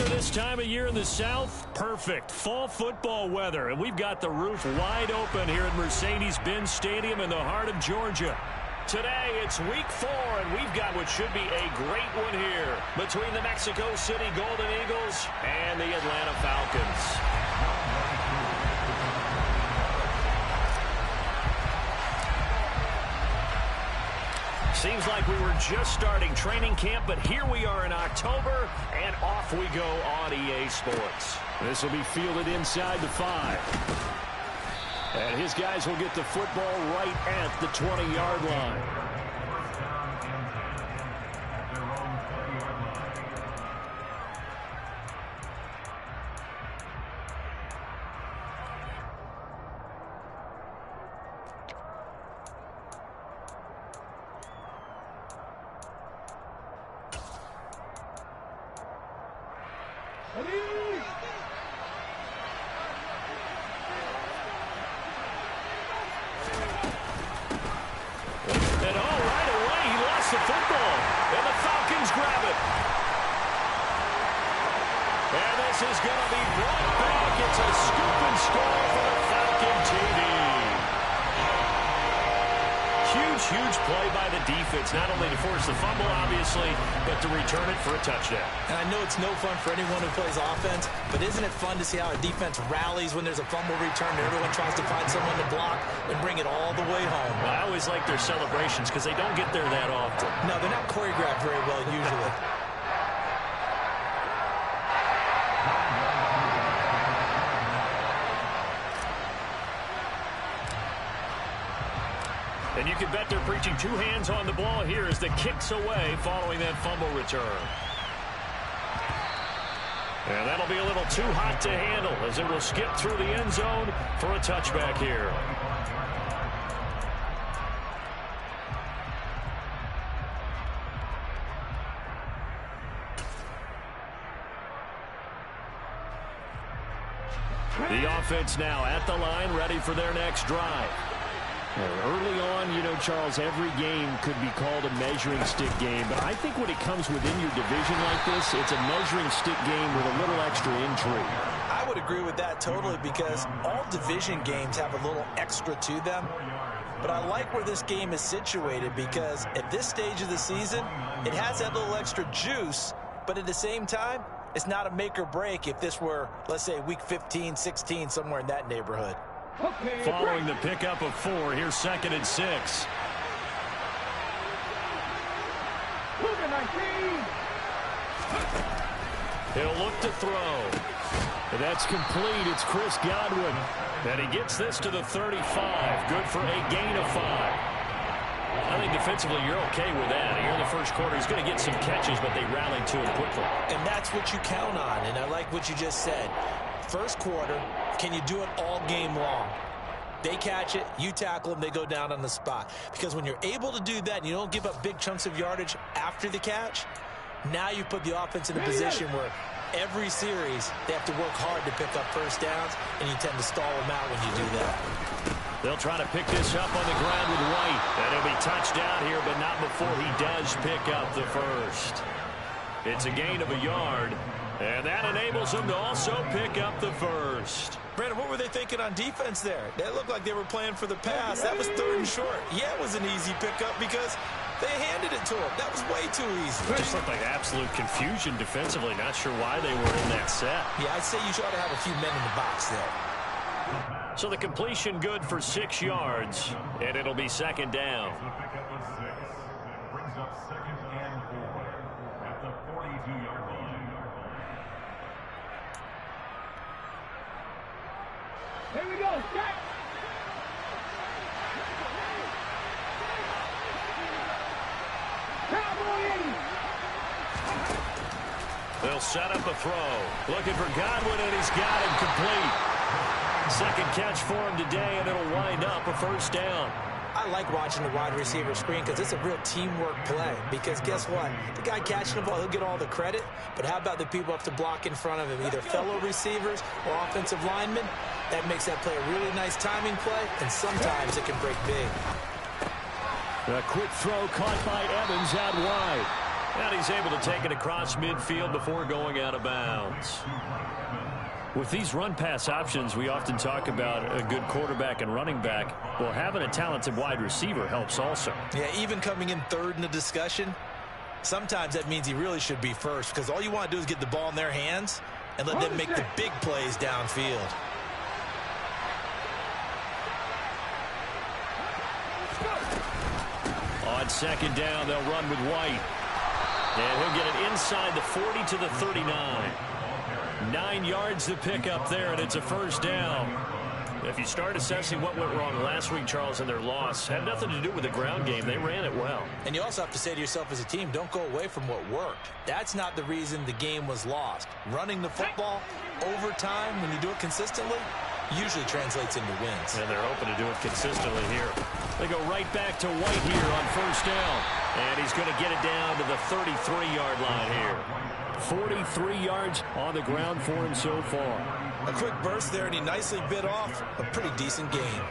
weather this time of year in the South? Perfect. Fall football weather. And we've got the roof wide open here at Mercedes-Benz Stadium in the heart of Georgia. Today, it's week 4, and we've got what should be a great one here between the Mexico City Golden Eagles and the Atlanta Falcons. Seems like we were just starting training camp, but here we are in October, and off we go on EA Sports. This will be fielded inside the 5. And his guys will get the football right at the 20-yard line. And right away, he lost the football. And the Falcons grab it. And this is going to be brought back. It's a scoop and score for the Falcon TD. Huge play by the defense, not only to force the fumble, obviously, but to return it for a touchdown. And I know it's no fun for anyone who plays offense, but isn't it fun to see how a defense rallies when there's a fumble return and everyone tries to find someone to block and bring it all the way home? Well, I always like their celebrations because they don't get there that often. No, they're not choreographed very well usually. And you can bet they're preaching 2 hands on the ball here as the kick's away following that fumble return. And that'll be a little too hot to handle as it will skip through the end zone for a touchback here. The offense now at the line, ready for their next drive. Early on, you know, Charles, every game could be called a measuring stick game. But I think when it comes within your division like this, it's a measuring stick game with a little extra intrigue. I would agree with that totally because all division games have a little extra to them. But I like where this game is situated because at this stage of the season, it has that little extra juice. But at the same time, it's not a make or break if this were, let's say, week 15, 16, somewhere in that neighborhood. Following the pickup of 4, here's 2nd and 6. He'll look to throw. That's complete. It's Chris Godwin. And he gets this to the 35. Good for a gain of 5. I think defensively you're okay with that. Here in the first quarter, he's going to get some catches, but they rallied to him quickly. And that's what you count on, and I like what you just said. First quarter, can you do it all game long? They catch it, you tackle them, they go down on the spot. Because when you're able to do that and you don't give up big chunks of yardage after the catch, now you put the offense in a position where every series they have to work hard to pick up first downs, and you tend to stall them out when you do that. They'll try to pick this up on the ground with White. And he'll be touched down here, but not before he does pick up the first. It's a gain of a yard, and that enables him to also pick up the first. Brandon, what were they thinking on defense there? They looked like they were playing for the pass. That was 3rd and short. Yeah, it was an easy pickup because they handed it to him. That was way too easy. It just looked like absolute confusion defensively. Not sure why they were in that set. Yeah, I'd say you should have a few men in the box there. So the completion good for 6 yards, and it'll be 2nd down. Brings up 2nd and 4 at the 42-yard line. Here we go, set. Cowboys. They'll set up a throw. Looking for Godwin, and he's got him complete. 2nd catch for him today, and it'll wind up a first down. I like watching the wide receiver screen because it's a real teamwork play. Because guess what? The guy catching the ball, he'll get all the credit. But how about the people up to block in front of him, either fellow receivers or offensive linemen? That makes that play a really nice timing play, and sometimes it can break big. A quick throw caught by Evans out wide. And he's able to take it across midfield before going out of bounds. With these run-pass options, we often talk about a good quarterback and running back. Well, having a talented wide receiver helps also. Yeah, even coming in third in the discussion, sometimes that means he really should be first, because all you want to do is get the ball in their hands and let them make the big plays downfield. On second down, they'll run with White. And he'll get it inside the 40 to the 39. 9 yards to pick up there, and it's a first down. If you start assessing what went wrong last week, Charles, in their loss, had nothing to do with the ground game. They ran it well. And you also have to say to yourself as a team, don't go away from what worked. That's not the reason the game was lost. Running the football over time, when you do it consistently, usually translates into wins. And they're hoping to do it consistently here. They go right back to White here on first down. And he's going to get it down to the 33-yard line here. 43 yards on the ground for him so far. A quick burst there, and he nicely bit off a pretty decent gain.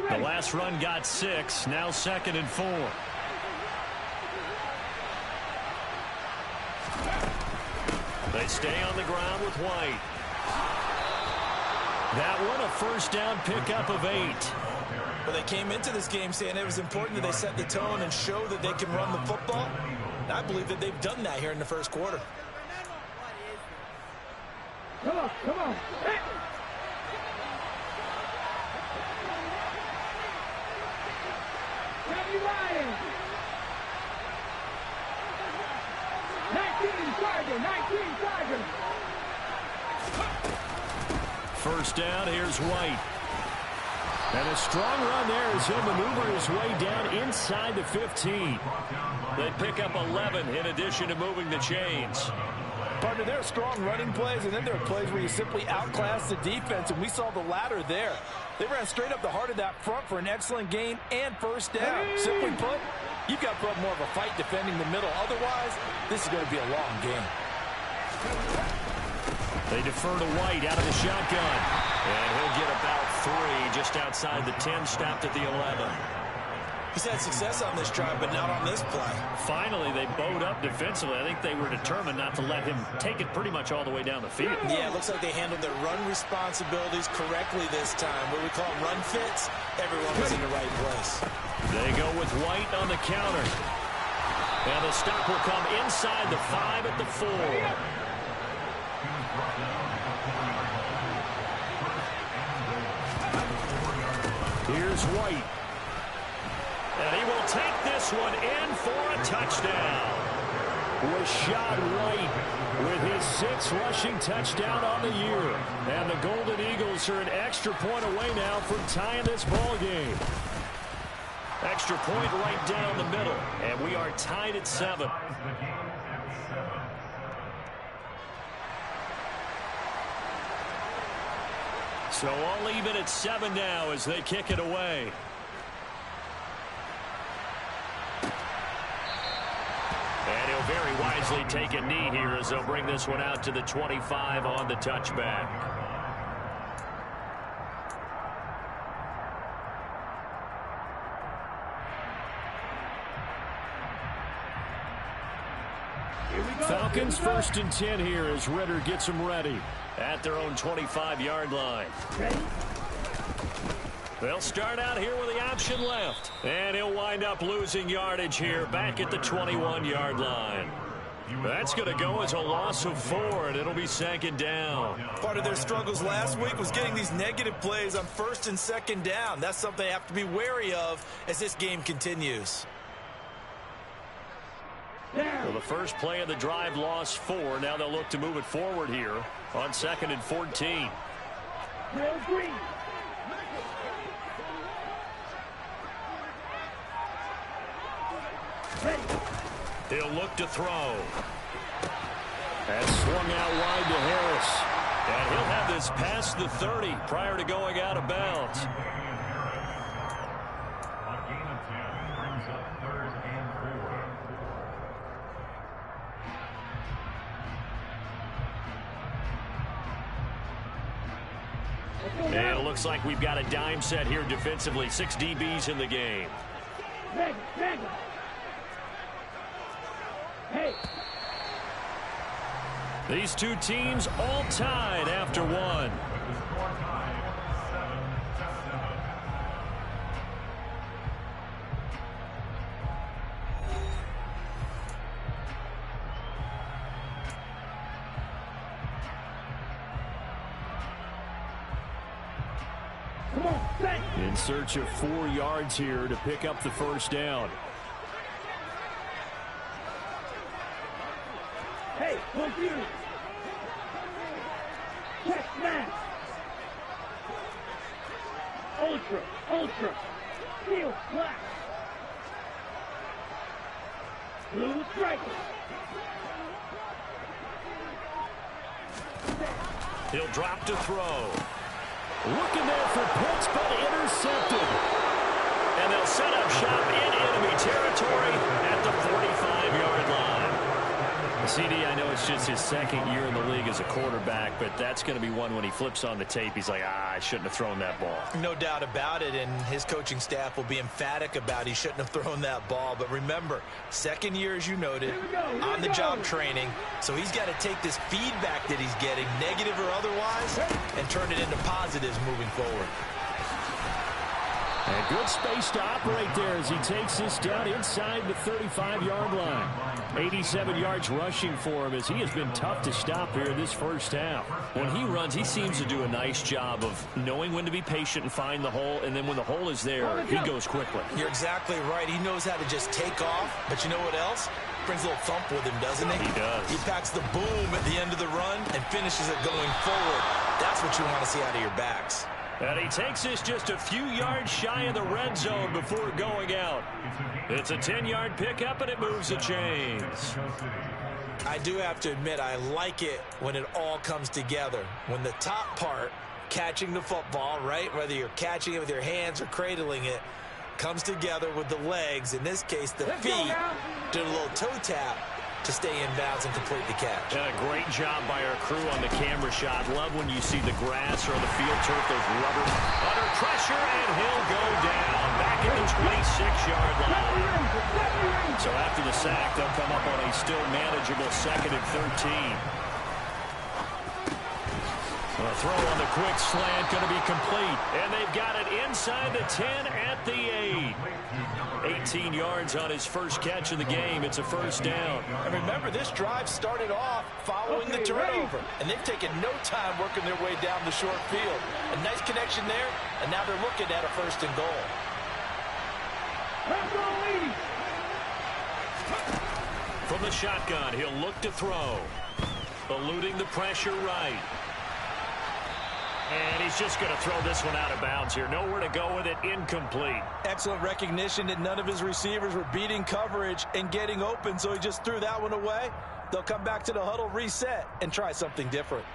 The last run got 6. Now 2nd and 4. They stay on the ground with White. That one a first down pickup of 8. Well, they came into this game saying it was important that they set the tone and show that they can run the football. And I believe that they've done that here in the first quarter. Come on, come on. Hey. Johnny Ryan. 19 Charger, 19 Charger. First down, here's White. And a strong run there as he'll maneuver his way down inside the 15. They pick up 11 in addition to moving the chains. Partner, there are strong running plays, and then there are plays where you simply outclass the defense, and we saw the latter there. They ran straight up the heart of that front for an excellent gain and first down. Simply put, you've got to put up more of a fight defending the middle. Otherwise, this is going to be a long game. They defer to White out of the shotgun. And he'll get about 3 just outside the 10, stopped at the 11. He's had success on this drive, but not on this play. Finally, they bowed up defensively. I think they were determined not to let him take it pretty much all the way down the field. Yeah, it looks like they handled their run responsibilities correctly this time. What we call run fits, everyone was in the right place. They go with White on the counter. And the stop will come inside the 5 at the 4. Here's White. And he will take this one in for a touchdown. Rachaad White with his 6th rushing touchdown on the year. And the Golden Eagles are an extra point away now from tying this ball game. Extra point right down the middle. And we are tied at 7. So all even at 7 now as they kick it away. And he'll very wisely take a knee here as they'll bring this one out to the 25 on the touchback. Falcons 1st and 10 here as Ridder gets them ready at their own 25-yard line. They'll start out here with the option left. And he'll wind up losing yardage here back at the 21-yard line. That's going to go as a loss of 4, and it'll be 2nd down. Part of their struggles last week was getting these negative plays on 1st and 2nd down. That's something they have to be wary of as this game continues. Well, the first play of the drive lost 4. Now they'll look to move it forward here on 2nd and 14. He'll look to throw. That's swung out wide to Harris. And he'll have this past the 30 prior to going out of bounds. A gain of 10 brings up 3rd and 4. And it looks like we've got a dime set here defensively. 6 DBs in the game. Hey. These two teams all tied after one. In search of 4 yards here to pick up the first down. Hey, confused. Check smash. Ultra, ultra. Steel flash. Blue striker. He'll drop to throw. Looking there for Pitts, but intercepted. And they'll set up shop in enemy territory at the 45-yard line. CD, I know it's just his second year in the league as a quarterback, but that's going to be one when he flips on the tape. He's like, I shouldn't have thrown that ball. No doubt about it, and his coaching staff will be emphatic about he shouldn't have thrown that ball. But remember, second year, as you noted, on-the-job training, so he's got to take this feedback that he's getting, negative or otherwise, and turn it into positives moving forward. And good space to operate there as he takes this down inside the 35-yard line. 87 yards rushing for him as he has been tough to stop here in this first half. When he runs, he seems to do a nice job of knowing when to be patient and find the hole, and then when the hole is there, he goes quickly. You're exactly right. He knows how to just take off, but you know what else? Brings a little thump with him, doesn't he? He does. He packs the boom at the end of the run and finishes it going forward. That's what you want to see out of your backs. And he takes this just a few yards shy of the red zone before going out. It's a 10-yard pickup, and it moves the chains. I do have to admit, I like it when it all comes together. When the top part, catching the football, right, whether you're catching it with your hands or cradling it, comes together with the legs, in this case the feet, do a little toe tap to stay in bounds and complete the catch. A great job by our crew on the camera shot. Love when you see the grass or the field turf, those rubber under pressure, and he'll go down back at the 26-yard line. So after the sack, they'll come up on a still manageable 2nd and 13. A throw on the quick slant going to be complete, and they've got it inside the 10 at the 8. 18 yards on his first catch of the game. It's a first down. And remember, this drive started off following the turnover, and they've taken no time working their way down the short field. A nice connection there, and now they're looking at a 1st and goal. From the shotgun, he'll look to throw. Eluding the pressure right. And he's just going to throw this one out of bounds here. Nowhere to go with it. Incomplete. Excellent recognition that none of his receivers were beating coverage and getting open, so he just threw that one away. They'll come back to the huddle, reset, and try something different.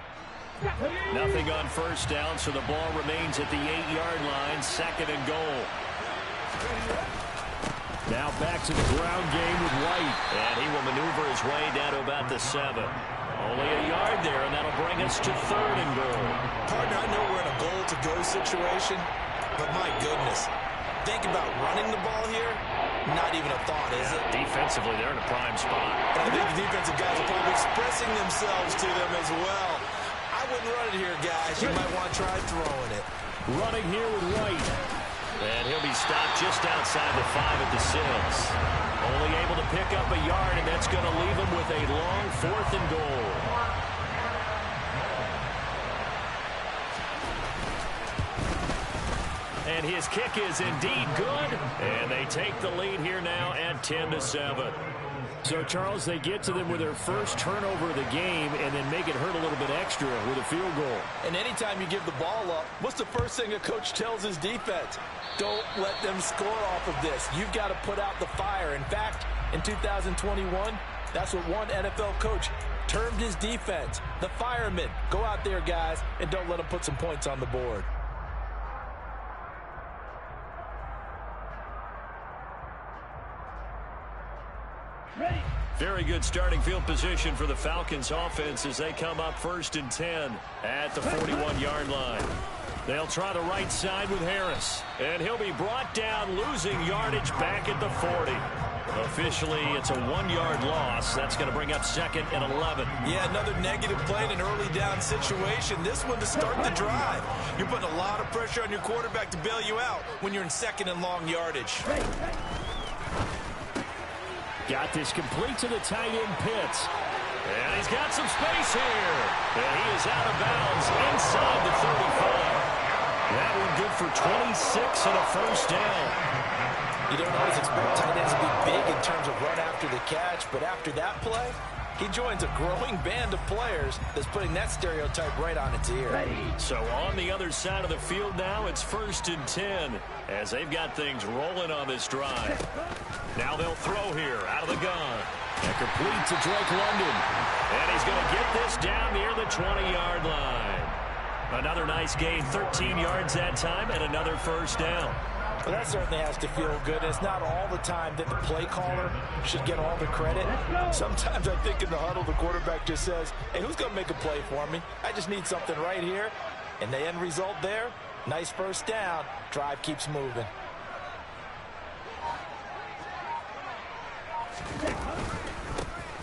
Nothing on first down, so the ball remains at the 8-yard line. 2nd and goal. Now back to the ground game with White. And he will maneuver his way down to about the 7. Only a yard there, and that'll bring us to 3rd and goal. Partner, I know we're in a goal-to-go situation, but my goodness, think about running the ball here. Not even a thought, is it? Defensively, they're in a prime spot. And I think the defensive guys are probably expressing themselves to them as well. I wouldn't run it here, guys. You might want to try throwing it. Running here with White. And he'll be stopped just outside the 5 at the 6. Only able to pick up a yard, and that's going to leave him with a long 4th and goal. And his kick is indeed good. And they take the lead here now at 10-7. So, Charles, they get to them with their first turnover of the game and then make it hurt a little bit extra with a field goal. And anytime you give the ball up, what's the first thing a coach tells his defense? Don't let them score off of this. You've got to put out the fire. In fact, in 2021, that's what one NFL coach termed his defense. The firemen. Go out there, guys, and don't let them put some points on the board. Very good starting field position for the Falcons offense as they come up 1st and 10 at the 41-yard line. They'll try the right side with Harris. And he'll be brought down, losing yardage back at the 40. Officially, it's a 1-yard loss. That's going to bring up second and 11. Yeah, another negative play in an early down situation. This one to start the drive. You're putting a lot of pressure on your quarterback to bail you out when you're in second and long yardage. Got this complete to the tight end, Pitts. And he's got some space here. And he is out of bounds inside the 35. That one good for 26 and a first down. You don't always expect tight ends to be big in terms of run after the catch, but after that play, he joins a growing band of players that's putting that stereotype right on its ear. So on the other side of the field now, it's 1st and 10 as they've got things rolling on this drive. Now they'll throw here out of the gun. And complete to Drake London. And he's going to get this down near the 20-yard line. Another nice gain, 13 yards that time, and another first down. Well, that certainly has to feel good. And it's not all the time that the play caller should get all the credit. Sometimes I think in the huddle, the quarterback just says, hey, who's going to make a play for me? I just need something right here. And the end result there, nice first down. Drive keeps moving.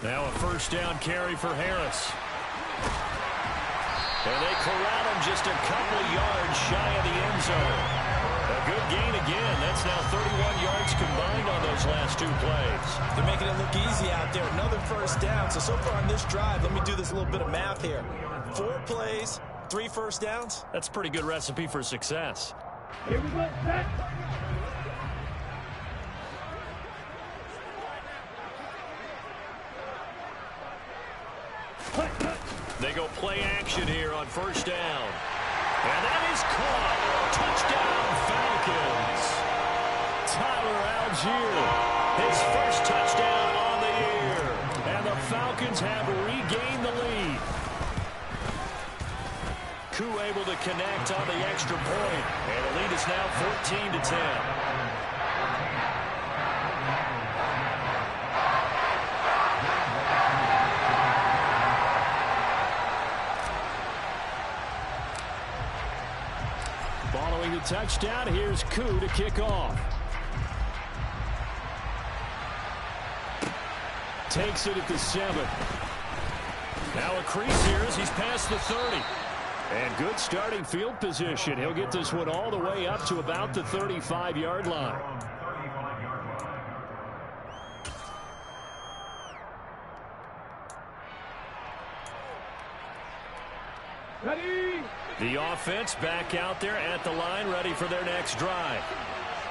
Now a first down carry for Harris. And they corral him just a couple of yards shy of the end zone. A good gain again. That's now 31 yards combined on those last two plays. They're making it look easy out there. Another first down. So far on this drive, let me do this little bit of math here. 4 plays, 3 first downs. That's a pretty good recipe for success. Here we go, set. They go play action here on first down. And that is caught. Touchdown, Falcons. Tyler Algier, his first touchdown on the year. And the Falcons have regained the lead. Koo able to connect on the extra point. And the lead is now 14-10. Following the touchdown, here's Koo to kick off. Takes it at the 7. Now a crease here as he's past the 30. And good starting field position. He'll get this one all the way up to about the 35-yard line. Ready? The offense back out there at the line, ready for their next drive.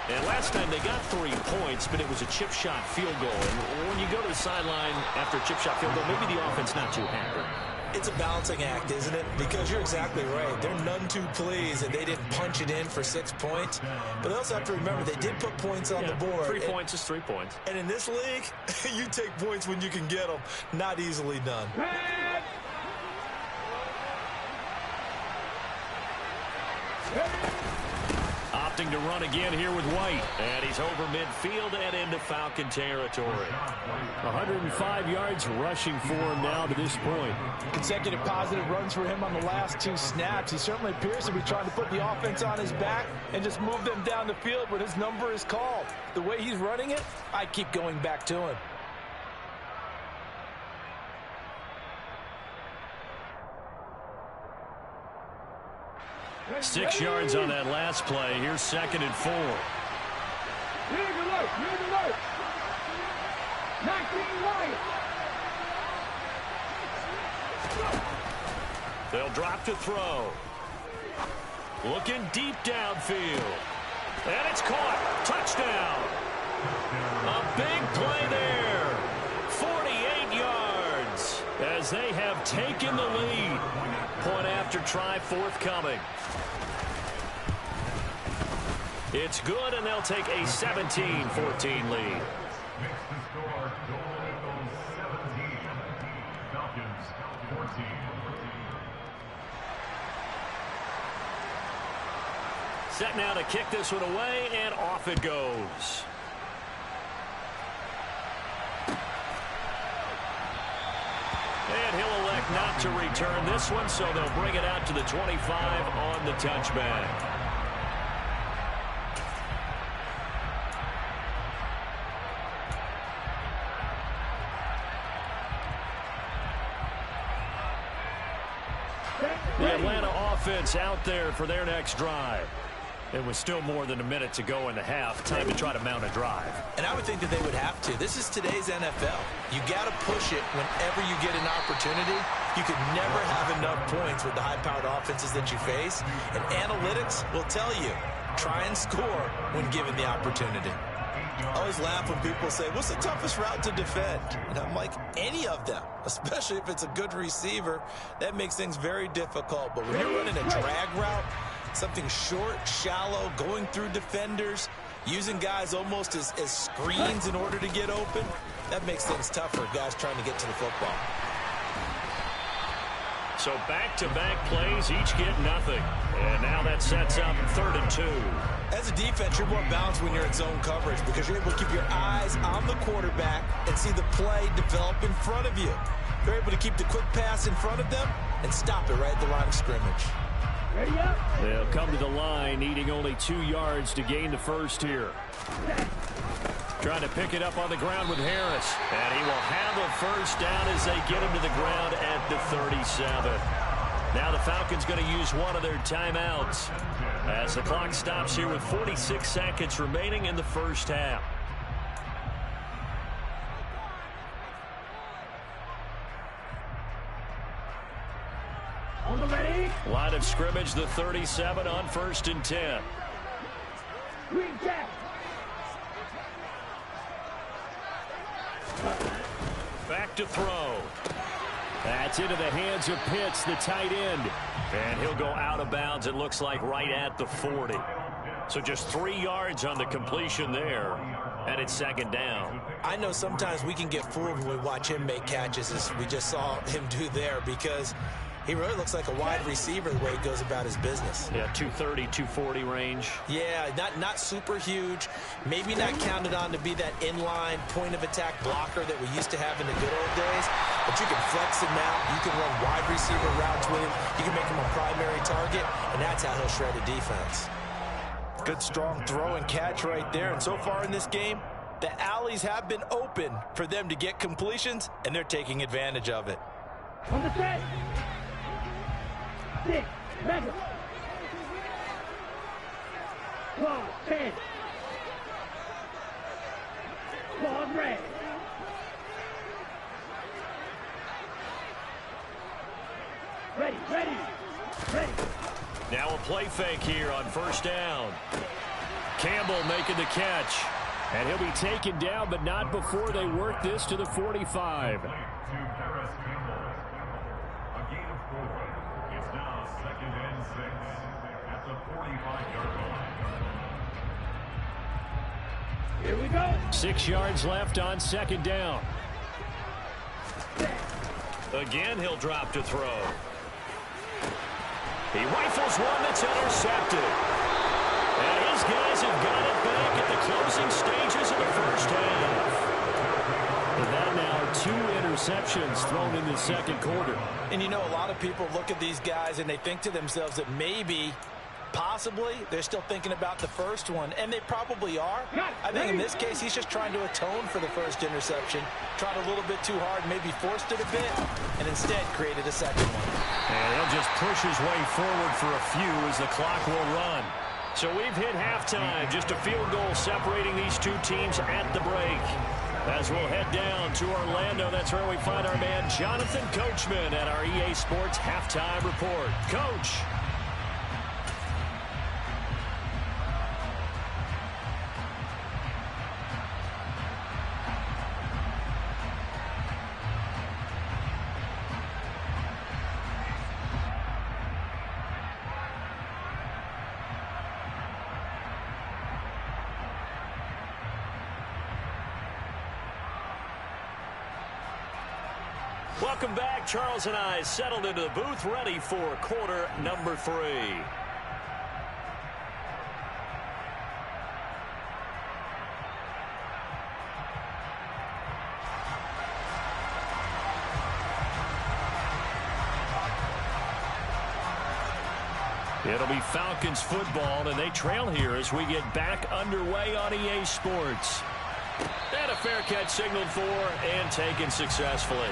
And last time they got 3 points, but it was a chip shot field goal. And when you go to the sideline after a chip shot field goal, maybe the offense not too happy. It's a balancing act, isn't it? Because you're exactly right. They're none too pleased that they didn't punch it in for 6 points. But they also have to remember they did put points on the board. 3 points is 3 points. And in this league, you take points when you can get them. Not easily done. Opting to run again here with White. And he's over midfield and into Falcon territory. 105 yards rushing for him now to this point. Consecutive positive runs for him on the last 2 snaps. He certainly appears to be trying to put the offense on his back and just move them down the field when his number is called. The way he's running it, I keep going back to him. Six yards on that last play. Here's 2nd and 4. Here's alert, here's alert. 19 Lions. They'll drop to throw. Looking deep downfield. And it's caught. Touchdown. A big play there. 48 yards as they have taken the lead. Point after try forthcoming. It's good, and they'll take a 17-14 lead. Makes the score Golden Eagles 17, Falcons 14. Set now to kick this one away, and off it goes. And he'll elect not to return this one, so they'll bring it out to the 25 on the touchback. Atlanta offense out there for their next drive. It was still more than a minute to go in the half. Time to try to mount a drive. And I would think that they would have to. This is today's NFL. You got to push it whenever you get an opportunity. You could never have enough points with the high-powered offenses that you face. And analytics will tell you, try and score when given the opportunity. I always laugh when people say, what's the toughest route to defend? And I'm like, any of them, especially if it's a good receiver. That makes things very difficult. But when you're running a drag route, something short, shallow, going through defenders, using guys almost as screens in order to get open, that makes things tougher, guys trying to get to the football. So back-to-back plays, each get nothing. And now that sets up 3rd and 2. As a defense, you're more balanced when you're in zone coverage because you're able to keep your eyes on the quarterback and see the play develop in front of you. You're able to keep the quick pass in front of them and stop it right at the line of scrimmage. They'll come to the line, needing only 2 yards to gain the first here. Trying to pick it up on the ground with Harris. And he will have a first down as they get him to the ground at the 37. Now the Falcons going to use one of their timeouts as the clock stops here with 46 seconds remaining in the first half. On the ready. Line of scrimmage, the 37 on 1st and 10. Green jack. Back to throw. That's into the hands of Pitts, the tight end. And he'll go out of bounds, it looks like, right at the 40. So just 3 yards on the completion there, and it's 2nd down. I know sometimes we can get fooled when we watch him make catches, as we just saw him do there, because he really looks like a wide receiver the way he goes about his business. Yeah, 230, 240 range. Yeah, not super huge. Maybe not counted on to be that inline point-of-attack blocker that we used to have in the good old days. But you can flex him out. You can run wide receiver routes with him. You can make him a primary target, and that's how he'll shred a defense. Good, strong throw and catch right there. And so far in this game, the alleys have been open for them to get completions, and they're taking advantage of it. On the set. 6. Mega. 12. 10. Ball red. Ready. Now a play fake here on 1st down. Campbell making the catch. And he'll be taken down, but not before they work this to the 45. It's now 2nd and 6 at the 45-yard line. Here we go. 6 yards left on 2nd down. Again, he'll drop to throw. He rifles one that's intercepted. And his guys have got it back at the closing stages of the first half. And that now 2 interceptions thrown in the 2nd quarter. And you know, a lot of people look at these guys and they think to themselves that maybe, possibly, they're still thinking about the first one, and they probably are. I think in this case, he's just trying to atone for the first interception, tried a little bit too hard, maybe forced it a bit, and instead created a second one. And he'll just push his way forward for a few as the clock will run. So we've hit halftime, just a field goal separating these two teams at the break. As we'll head down to Orlando, that's where we find our man Jonathan Coachman at our EA Sports Halftime Report. Coach. Welcome back. Charles and I settled into the booth, ready for quarter number 3. It'll be Falcons football, and they trail here as we get back underway on EA Sports. And a fair catch signaled for and taken successfully.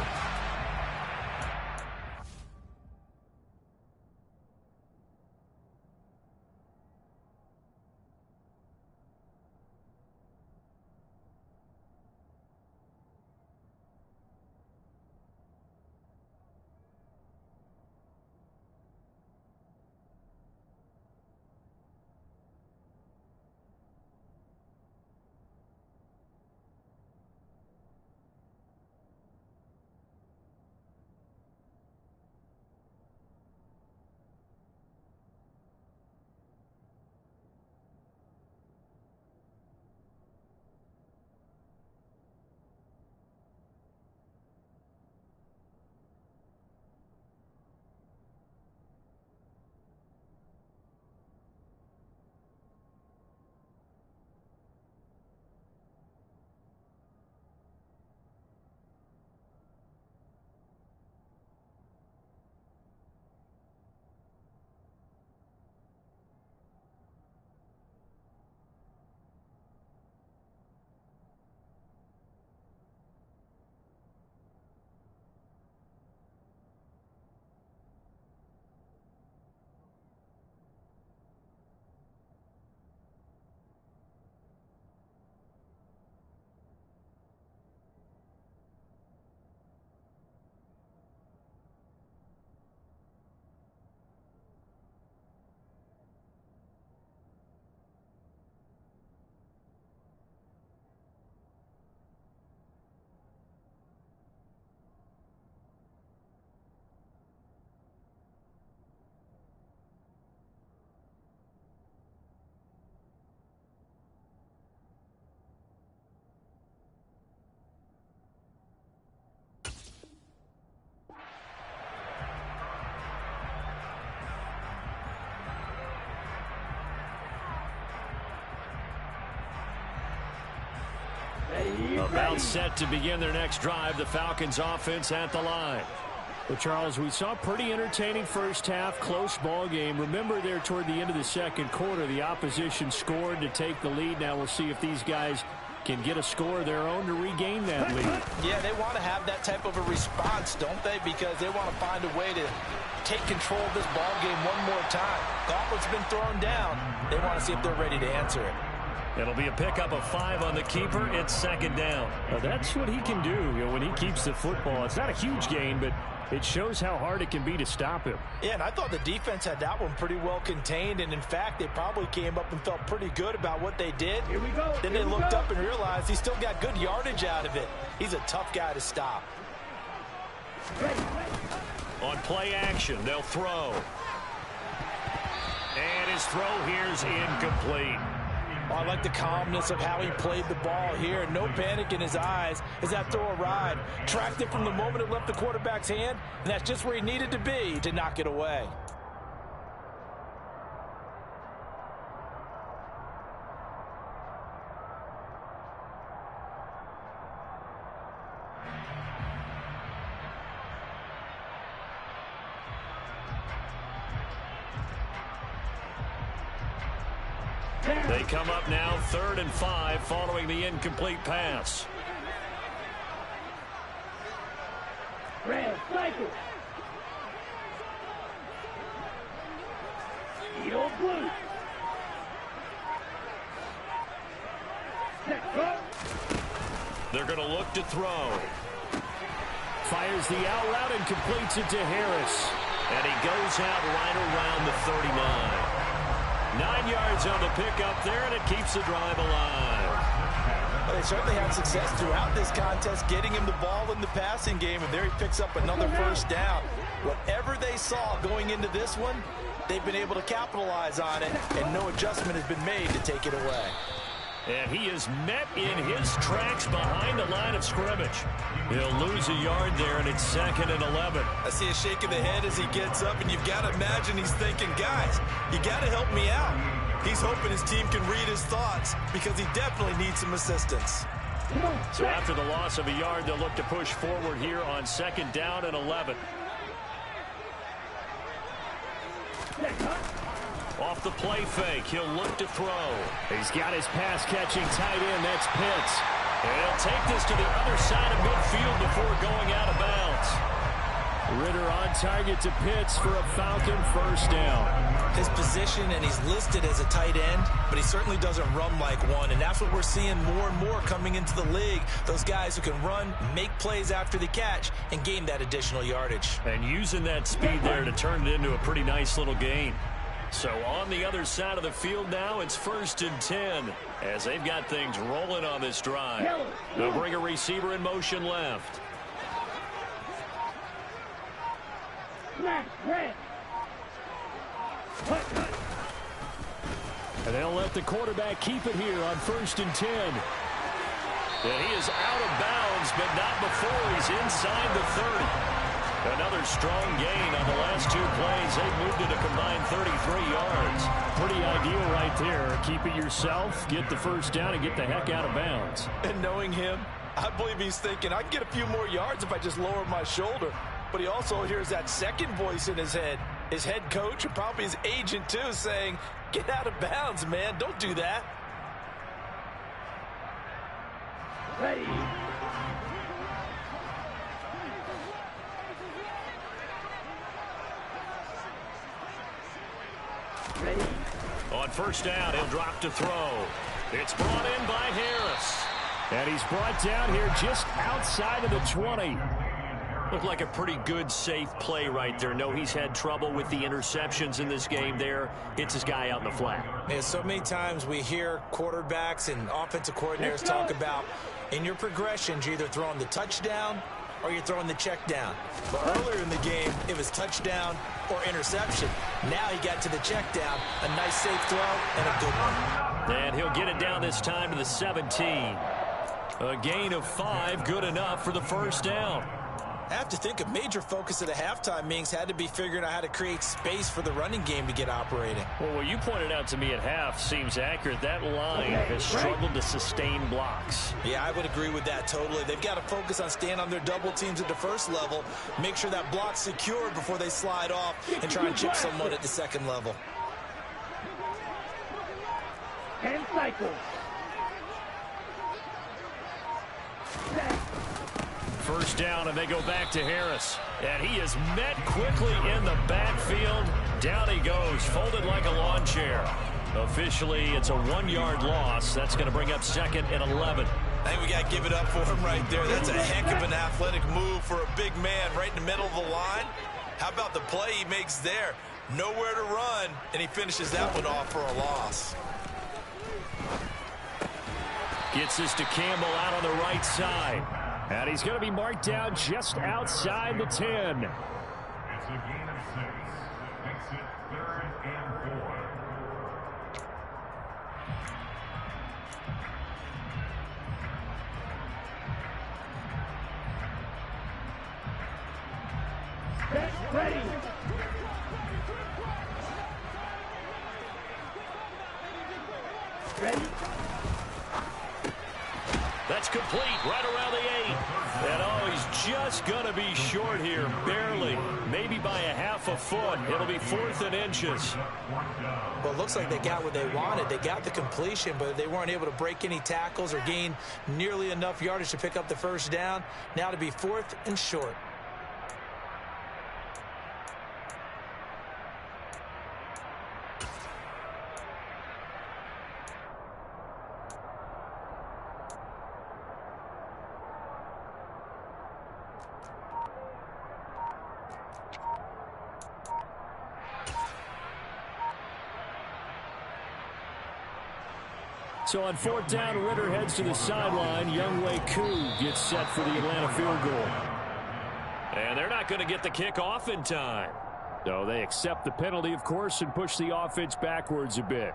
About set to begin their next drive. The Falcons offense at the line. Well, Charles, we saw a pretty entertaining first half, close ball game. Remember there toward the end of the second quarter, the opposition scored to take the lead. Now we'll see if these guys can get a score of their own to regain that lead. Yeah, they want to have that type of a response, don't they? Because they want to find a way to take control of this ball game one more time. Gauntlet's been thrown down. They want to see if they're ready to answer it. It'll be a pickup of 5 on the keeper. It's second down. Now that's what he can do, when he keeps the football. It's not a huge gain, but it shows how hard it can be to stop him. Yeah, and I thought the defense had that one pretty well contained, and in fact, they probably came up and felt pretty good about what they did. Here we go. Then they looked up and realized he still got good yardage out of it. He's a tough guy to stop. On play action, they'll throw. And his throw here's incomplete. I like the calmness of how he played the ball here. No panic in his eyes as that throw arrived. Tracked it from the moment it left the quarterback's hand, and that's just where he needed to be to knock it away. They come up now 3rd and 5 following the incomplete pass. Red cycle. Steel blue. Set go. They're going to look to throw. Fires the out route and completes it to Harris. And he goes out right around the 39. 9 yards on the pickup there, and it keeps the drive alive. Well, they certainly had success throughout this contest, getting him the ball in the passing game, and there he picks up another first down. Whatever they saw going into this one, they've been able to capitalize on it, and no adjustment has been made to take it away. And he is met in his tracks behind the line of scrimmage. He'll lose a yard there, and it's 2nd and 11. I see a shake of the head as he gets up, and you've got to imagine he's thinking, guys, you got to help me out. He's hoping his team can read his thoughts because he definitely needs some assistance. So after the loss of a yard, they'll look to push forward here on 2nd down and 11. Off the play fake, he'll look to throw. He's got his pass-catching tight end. That's Pitts. And he'll take this to the other side of midfield before going out of bounds. Ritter on target to Pitts for a Falcon first down. His position, and he's listed as a tight end, but he certainly doesn't run like one, and that's what we're seeing more and more coming into the league. Those guys who can run, make plays after the catch, and gain that additional yardage. And using that speed there to turn it into a pretty nice little gain. So on the other side of the field now, it's 1st and 10 as they've got things rolling on this drive. They'll bring a receiver in motion left. And they'll let the quarterback keep it here on 1st and 10. And he is out of bounds, but not before he's inside the 30. Another strong gain on the last 2 plays. They've moved it a combined 33 yards. Pretty ideal right there. Keep it yourself, get the first down, and get the heck out of bounds. And knowing him, I believe he's thinking, I can get a few more yards if I just lower my shoulder. But he also hears that second voice in his head. His head coach and probably his agent, too, saying, get out of bounds, man. Don't do that. Ready. Ready. On first down, he'll drop to throw. It's brought in by Harris. And he's brought down here just outside of the 20. Looked like a pretty good, safe play right there. No, he's had trouble with the interceptions in this game there. Hits his guy out in the flat. Yeah, so many times we hear quarterbacks and offensive coordinators talk about in your progressions, you're either throwing the touchdown or you're throwing the check down. But earlier in the game, it was touchdown or interception. Now he got to the check down, a nice safe throw, and a good one. And he'll get it down this time to the 17. A gain of 5, good enough for the first down. I have to think a major focus at the halftime meetings had to be figuring out how to create space for the running game to get operating. Well, what you pointed out to me at half seems accurate. That line has struggled to sustain blocks. Yeah, I would agree with that totally. They've got to focus on staying on their double teams at the first level, make sure that block's secured before they slide off and try and chip someone at the second level. 10 cycles. First down, and they go back to Harris. And he is met quickly in the backfield. Down he goes, folded like a lawn chair. Officially, it's a 1-yard loss. That's going to bring up 2nd and 11. I think we got to give it up for him right there. That's a heck of an athletic move for a big man right in the middle of the line. How about the play he makes there? Nowhere to run, and he finishes that one off for a loss. Gets this to Campbell out on the right side. And he's going to be marked down just outside the 10. It's a gain of 6. Makes it 3rd and 4. Set, ready. Ready. That's complete, right around the 8. And oh, he's just going to be short here, barely. Maybe by a half a foot. It'll be 4th and inches. Well, it looks like they got what they wanted. They got the completion, but they weren't able to break any tackles or gain nearly enough yardage to pick up the first down. Now to be 4th and short. So on 4th down, Ritter heads to the sideline. Younghoe Koo gets set for the Atlanta field goal. And they're not going to get the kick off in time. So they accept the penalty, of course, and push the offense backwards a bit.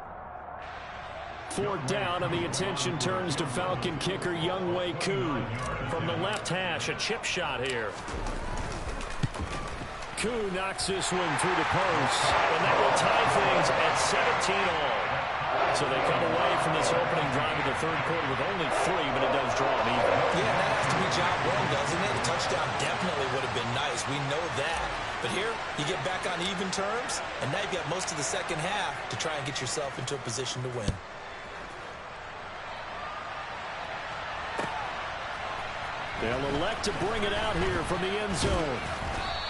4th down, and the attention turns to Falcon kicker Younghoe Koo. From the left hash, a chip shot here. Koo knocks this one through the post. And that will tie things at 17 all. So they come away from this opening drive of the 3rd quarter with only 3, but it does draw them even. Yeah, that has to be job one, doesn't it? A touchdown definitely would have been nice. We know that. But here, you get back on even terms, and now you've got most of the second half to try and get yourself into a position to win. They'll elect to bring it out here from the end zone.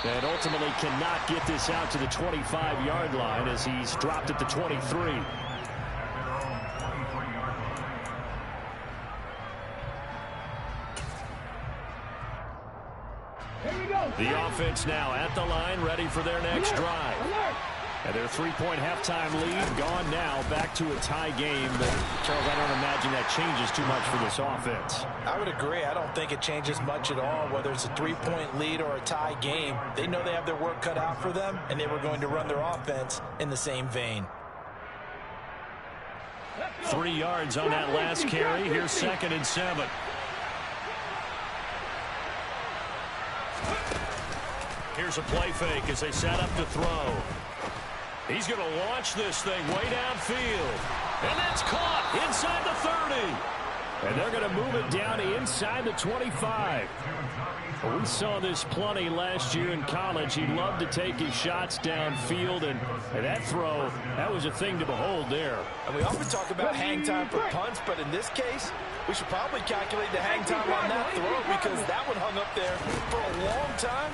And ultimately cannot get this out to the 25-yard line as he's dropped at the 23. The offense now at the line, ready for their next drive. And their 3-point halftime lead gone now, back to a tie game. But, Charles, I don't imagine that changes too much for this offense. I would agree. I don't think it changes much at all, whether it's a 3-point lead or a tie game. They know they have their work cut out for them, and they were going to run their offense in the same vein. 3 yards on that last carry. Here's 2nd and 7. Here's a play fake as they set up to throw. He's going to launch this thing way downfield. And that's caught inside the 30. And they're going to move it down to inside the 25. Well, we saw this plenty last year in college. He loved to take his shots downfield, and that throw, that was a thing to behold there. And we often talk about hang time for punts, but in this case, we should probably calculate the hang time on that throw because that one hung up there for a long time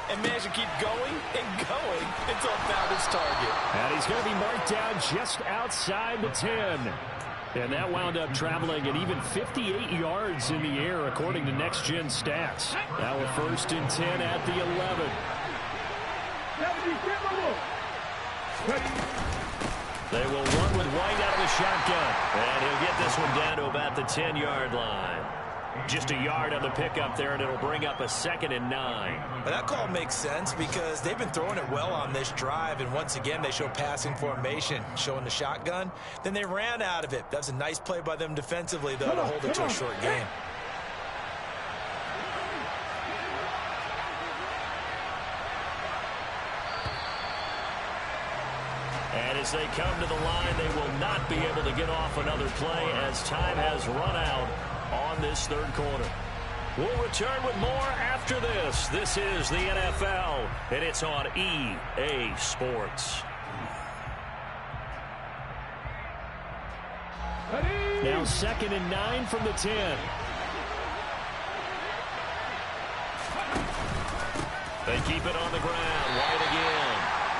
and managed to keep going and going until it found its target. And he's going to be marked down just outside the 10. And that wound up traveling at even 58 yards in the air, according to Next Gen Stats. Now a 1st and 10 at the 11. They will run with White out of the shotgun. And he'll get this one down to about the 10-yard line. Just a yard on the pickup there, and it'll bring up a 2nd and 9. But that call makes sense because they've been throwing it well on this drive, and once again, they show passing formation, showing the shotgun. Then they ran out of it. That's a nice play by them defensively, though, to hold it to a short game. as they come to the line, they will not be able to get off another play as time has run out on this third quarter. We'll return with more after this. This is the NFL, and it's on EA Sports. Now 2nd and 9 from the 10. They keep it on the ground. White again.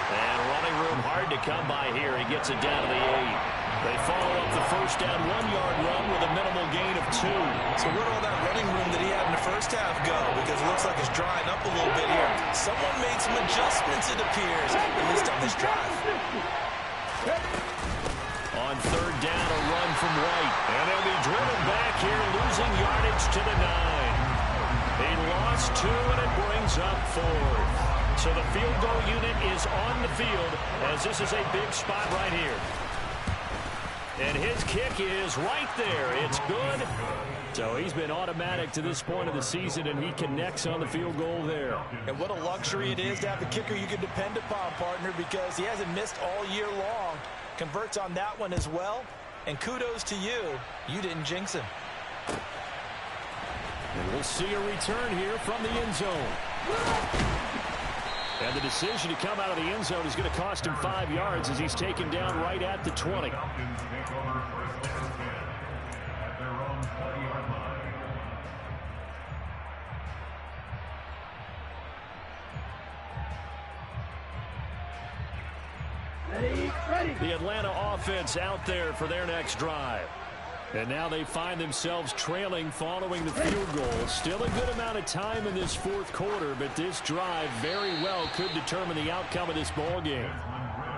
And running room hard to come by here. He gets it down to the 8. They follow up the first down 1-yard run with a minimal gain of 2. So where'd all that running room that he had in the first half go? Because it looks like it's drying up a little bit here. Someone made some adjustments, it appears, at least on this drive. On third down, a run from White. And they'll be driven back here, losing yardage to the 9. He lost 2, and it brings up 4th. So the field goal unit is on the field as this is a big spot right here. And his kick is right there. It's good. So he's been automatic to this point of the season, and he connects on the field goal there. And what a luxury it is to have a kicker you can depend upon, partner, because he hasn't missed all year long. Converts on that one as well. And kudos to you. You didn't jinx him. And we'll see a return here from the end zone. And the decision to come out of the end zone is going to cost him 5 yards as he's taken down right at the 20. The Atlanta offense out there for their next drive. And now they find themselves trailing following the field goal. Still a good amount of time in this fourth quarter, but this drive very well could determine the outcome of this ball game.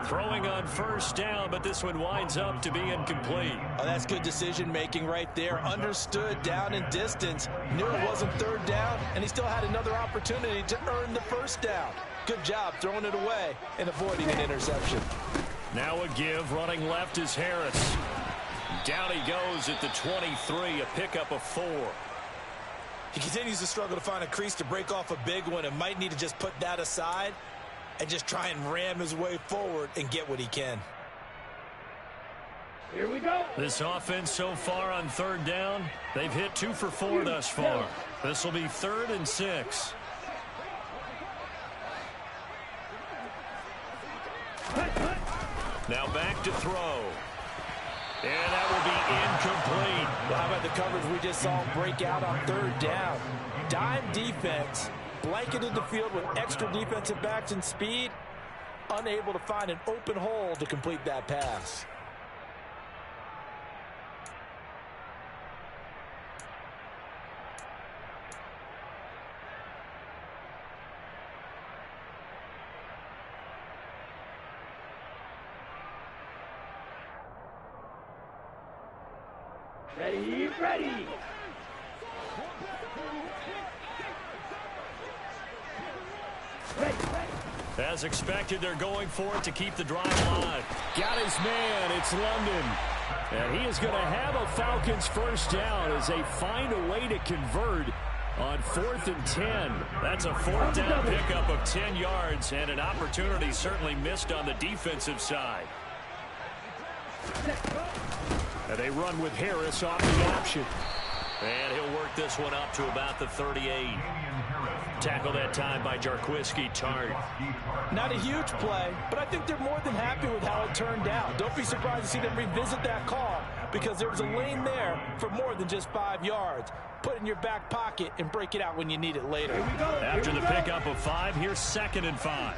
Throwing on first down, but this one winds up to be incomplete. Oh, that's good decision-making right there. Understood down and distance. Knew it wasn't third down, and he still had another opportunity to earn the first down. Good job throwing it away and avoiding an interception. Now a give. Running left is Harris. Down he goes at the 23, a pickup of 4. He continues to struggle to find a crease to break off a big one and might need to just put that aside and just try and ram his way forward and get what he can. Here we go. This offense so far on third down, they've hit 2 for 4 thus far. This will be 3rd and 6. Now back to throw. And that will be incomplete. Well, how about the coverage we just saw break out on third down? Dime defense, blanketed the field with extra defensive backs and speed, unable to find an open hole to complete that pass. Ready, ready. As expected, they're going for it to keep the drive alive. Got his man. It's London. And he is going to have a Falcons first down as they find a way to convert on 4th and 10. That's a 4th down pickup of 10 yards and an opportunity certainly missed on the defensive side. And they run with Harris off the option. And he'll work this one up to about the 38. Tackle that time by Jarquiski Tartt. Not a huge play, but I think they're more than happy with how it turned out. Don't be surprised to see them revisit that call because there was a lane there for more than just 5 yards. Put it in your back pocket and break it out when you need it later. After the pickup of 5, here's 2nd and 5.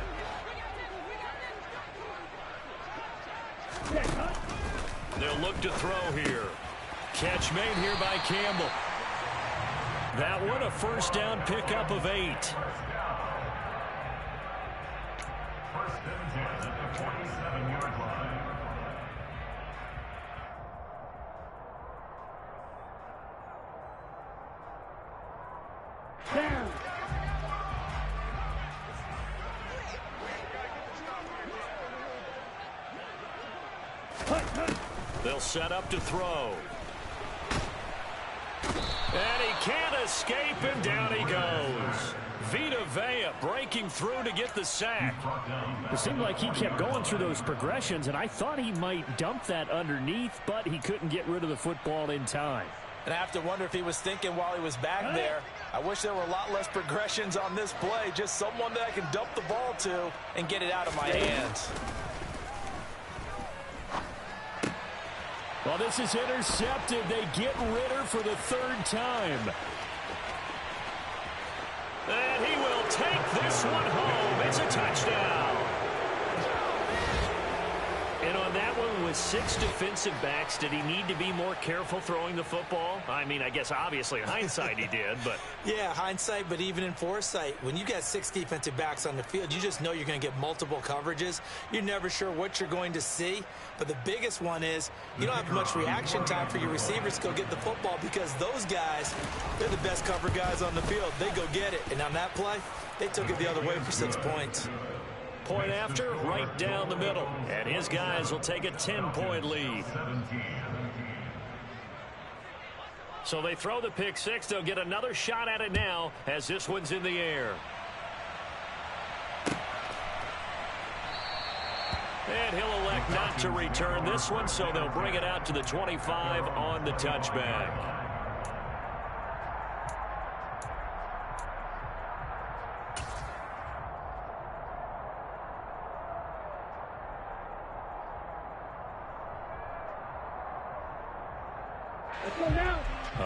They'll look to throw here. Catch made here by Campbell. That one a first down pickup of 8. First and 10 at the 27-yard line. Down. They'll set up to throw. And he can't escape, and down he goes. Vita Vea breaking through to get the sack. It seemed like he kept going through those progressions, and I thought he might dump that underneath, but he couldn't get rid of the football in time. And I have to wonder if he was thinking while he was back there, I wish there were a lot less progressions on this play, just someone that I can dump the ball to and get it out of my hands. Well, this is intercepted. They get Ritter for the third time. And he will take this one home. It's a touchdown. And on that one, with 6 defensive backs, did he need to be more careful throwing the football? I mean, I guess obviously in hindsight he did, but... Yeah, hindsight, but even in foresight, when you got 6 defensive backs on the field, you just know you're going to get multiple coverages. You're never sure what you're going to see. But the biggest one is you don't have much reaction time for your receivers to go get the football because those guys, they're the best cover guys on the field. They go get it. And on that play, they took it the other way for 6 points. Point after, right down the middle. And his guys will take a 10-point lead. So they throw the pick six. They'll get another shot at it now as this one's in the air. And he'll elect not to return this one, so they'll bring it out to the 25 on the touchback.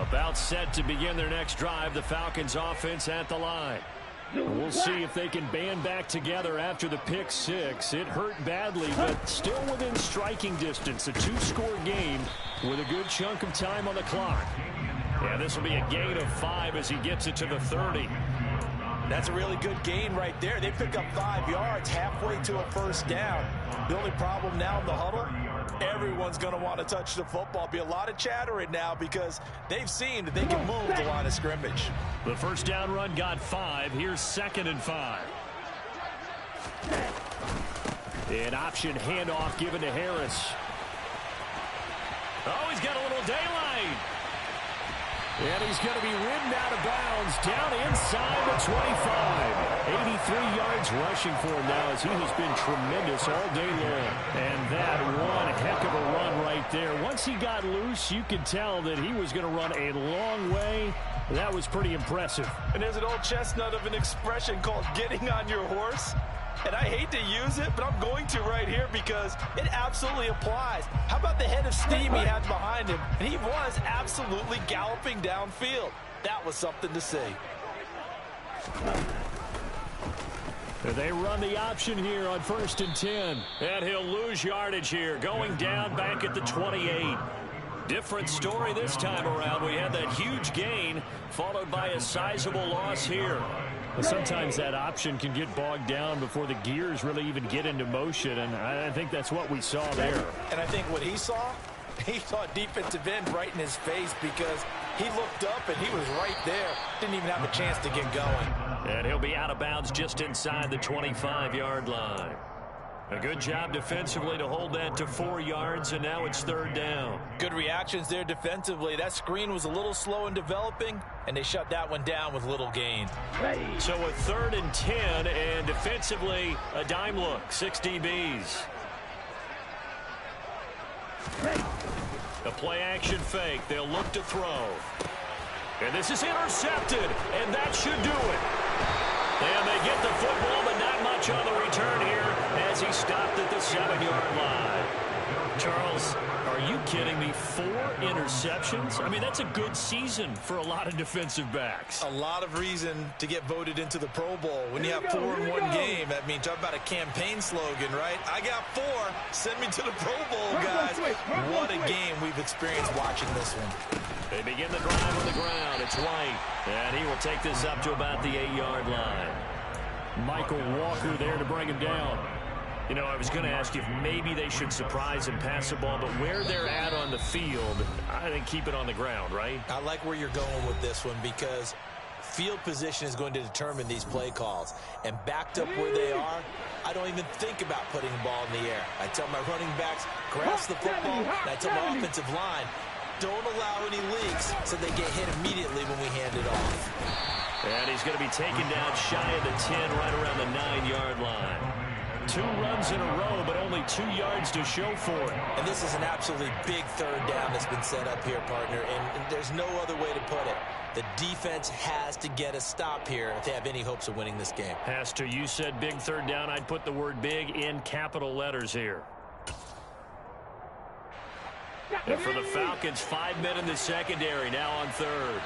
About set to begin their next drive, the Falcons offense at the line. We'll see if they can band back together after the pick six. It hurt badly, but still within striking distance. A 2-score game with a good chunk of time on the clock. Yeah, this will be a gain of 5 as he gets it to the 30. That's a really good gain right there. They pick up 5 yards halfway to a first down. The only problem now in the huddle, everyone's going to want to touch the football. Be a lot of chattering now because they've seen that they can move the line of scrimmage. The first down run got 5. Here's 2nd and 5. An option handoff given to Harris. Oh, he's got a little daylight. And he's going to be ridden out of bounds down inside the 25. 83 yards rushing for him now as he has been tremendous all day long. And that one heck of a run right there. Once he got loose, you could tell that he was going to run a long way. That was pretty impressive. And there's an old chestnut of an expression called getting on your horse. And I hate to use it, but I'm going to right here because it absolutely applies. How about the head of steam he had behind him? And he was absolutely galloping downfield. That was something to see. They run the option here on 1st and 10. And he'll lose yardage here, going down back at the 28. Different story this time around. We had that huge gain followed by a sizable loss here. Well, sometimes that option can get bogged down before the gears really even get into motion, and I think that's what we saw there. And I think what he saw a defensive end right in his face because he looked up and he was right there. Didn't even have a chance to get going. And he'll be out of bounds just inside the 25-yard line. A good job defensively to hold that to 4 yards, and now it's 3rd down. Good reactions there defensively. That screen was a little slow in developing, and they shut that one down with little gain. So a 3rd and 10, and defensively, a dime look, 6 DBs. A play-action fake. They'll look to throw. And this is intercepted, and that should do it. And they get the football, but not much on the return here as he stopped at the 7-yard line. Charles, are you kidding me? 4 interceptions? I mean, that's a good season for a lot of defensive backs. A lot of reason to get voted into the Pro Bowl. When you have 4 in one game, that means talk about a campaign slogan, right? I got 4. Send me to the Pro Bowl, guys. What a game we've experienced watching this one. They begin the drive on the ground. It's White, and he will take this up to about the 8-yard line. Michael Walker there to bring him down. You know, I was going to ask you if maybe they should surprise and pass the ball, but where they're at on the field, I think keep it on the ground, right? I like where you're going with this one because field position is going to determine these play calls. And backed up where they are, I don't even think about putting the ball in the air. I tell my running backs, grasp the football, and I tell my offensive line, don't allow any leaks so they get hit immediately when we hand it off. And he's going to be taken down shy of the 10, right around the 9-yard line. 2 runs in a row, but only 2 yards to show for it. And this is an absolutely big third down that's been set up here, partner, and there's no other way to put it. The defense has to get a stop here if they have any hopes of winning this game. Has to. You said big third down. I'd put the word big in capital letters here. And for the Falcons, 5 men in the secondary now on third.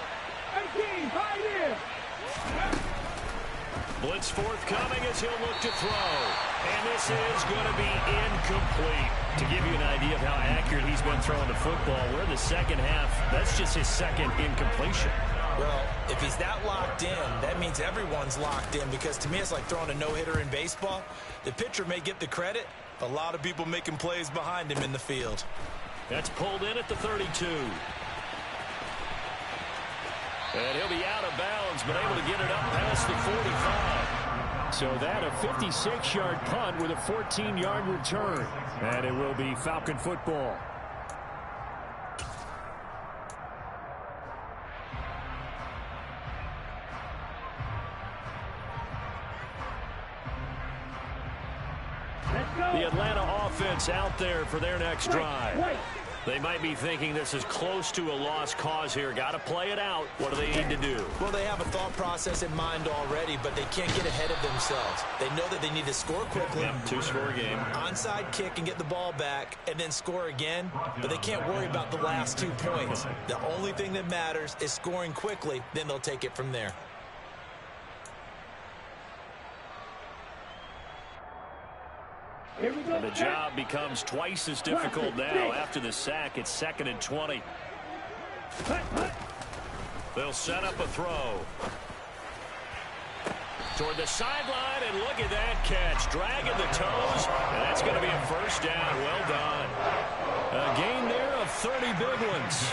Blitz forthcoming as he'll look to throw. And this is going to be incomplete. To give you an idea of how accurate he's been throwing the football, we're in the second half. That's just his second incompletion. Well, if he's that locked in, that means everyone's locked in, because to me it's like throwing a no-hitter in baseball. The pitcher may get the credit, but a lot of people making plays behind him in the field. That's pulled in at the 32. And he'll be out of bounds, but able to get it up past the 45. So that a 56-yard punt with a 14-yard return. And it will be Falcon football. The Atlanta offense out there for their next drive. They might be thinking this is close to a lost cause here. Got to play it out. What do they need to do? Well, they have a thought process in mind already, but they can't get ahead of themselves. They know that they need to score quickly. Yep, 2-score game. Onside kick and get the ball back and then score again, but they can't worry about the last 2 points. The only thing that matters is scoring quickly, then they'll take it from there. And the job becomes twice as difficult now after the sack. It's 2nd and 20. They'll set up a throw. Toward the sideline, and look at that catch. Dragging the toes, and that's going to be a first down. Well done. A gain there of 30 big ones.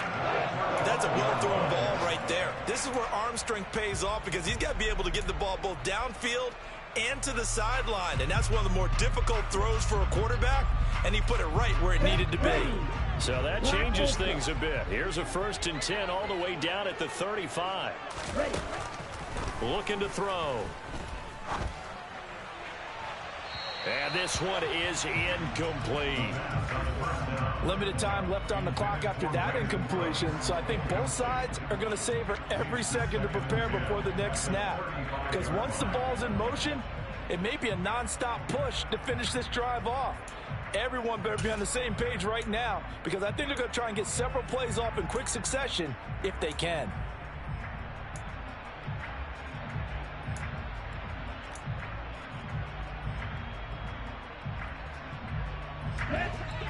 That's a well-thrown ball right there. This is where arm strength pays off, because he's got to be able to get the ball both downfield and to the sideline, and that's one of the more difficult throws for a quarterback, and he put it right where it needed to be. So that changes things a bit. Here's a 1st and 10 all the way down at the 35. Looking to throw. And this one is incomplete. Limited time left on the clock after that incompletion, so I think both sides are going to savor every second to prepare before the next snap. Because once the ball's in motion, it may be a non-stop push to finish this drive off. Everyone better be on the same page right now, because I think they're going to try and get several plays off in quick succession if they can.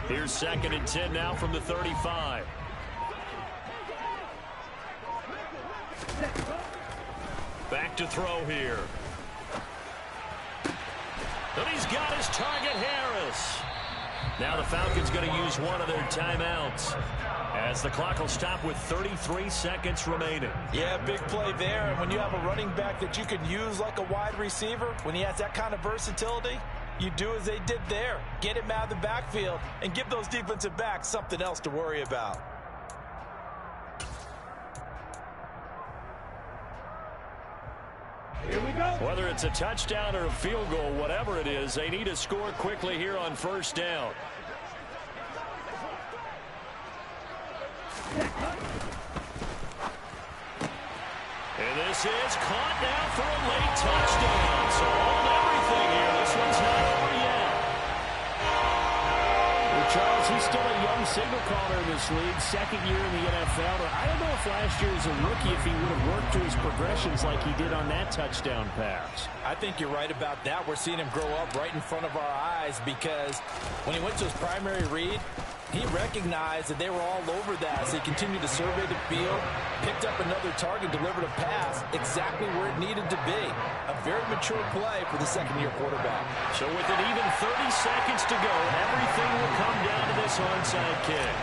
Here's 2nd and 10 now from the 35. Back to throw here. And he's got his target, Harris. Now the Falcons going to use one of their timeouts, as the clock will stop with 33 seconds remaining. Yeah, big play there. And when you have a running back that you can use like a wide receiver, when he has that kind of versatility, you do as they did there. Get him out of the backfield and give those defensive backs something else to worry about. Here we go. Whether it's a touchdown or a field goal, whatever it is, they need to score quickly here on 1st down. And this is caught now for a late touchdown. So hold everything here. This one's not over yet. Well, Charles, he's still a young signal caller in this league, 2nd year in the NFL. But I don't know if last year as a rookie, if he would have worked to his progressions like he did on that touchdown pass. I think you're right about that. We're seeing him grow up right in front of our eyes, because when he went to his primary read, he recognized that they were all over that, so he continued to survey the field, picked up another target, delivered a pass exactly where it needed to be. A very mature play for the 2nd-year quarterback. So with an even 30 seconds to go, everything will come down to this onside kick.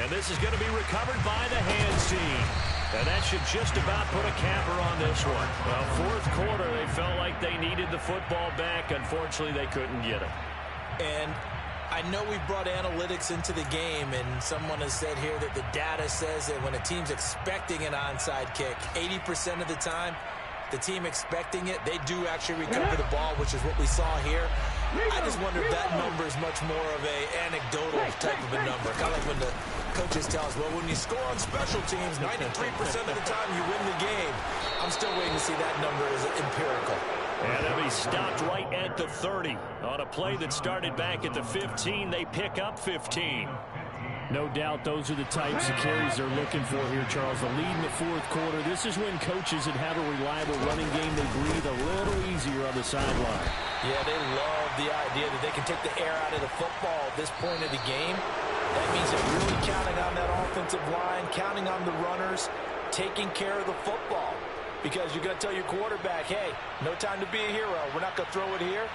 And this is going to be recovered by the hands team. And that should just about put a capper on this one. Well, 4th quarter, they felt like they needed the football back. Unfortunately, they couldn't get it. And I know we brought analytics into the game, and someone has said here that the data says that when a team's expecting an onside kick, 80% of the time, the team expecting it, they do actually recover the ball, which is what we saw here. I just wonder if that number is much more of a anecdotal type of a number. Kind of like when the coaches tell us, well, when you score on special teams, 93% of the time you win the game. I'm still waiting to see that number is empirical. And they'll be stopped right at the 30. On a play that started back at the 15, they pick up 15. No doubt those are the types of carries they're looking for here, Charles. The lead in the fourth quarter. This is when coaches that have a reliable running game, they breathe a little easier on the sideline. Yeah, they love the idea that they can take the air out of the football at this point of the game. That means they're really counting on that offensive line, counting on the runners, taking care of the football. Because you're going to tell your quarterback, hey, no time to be a hero. We're not going to throw it here.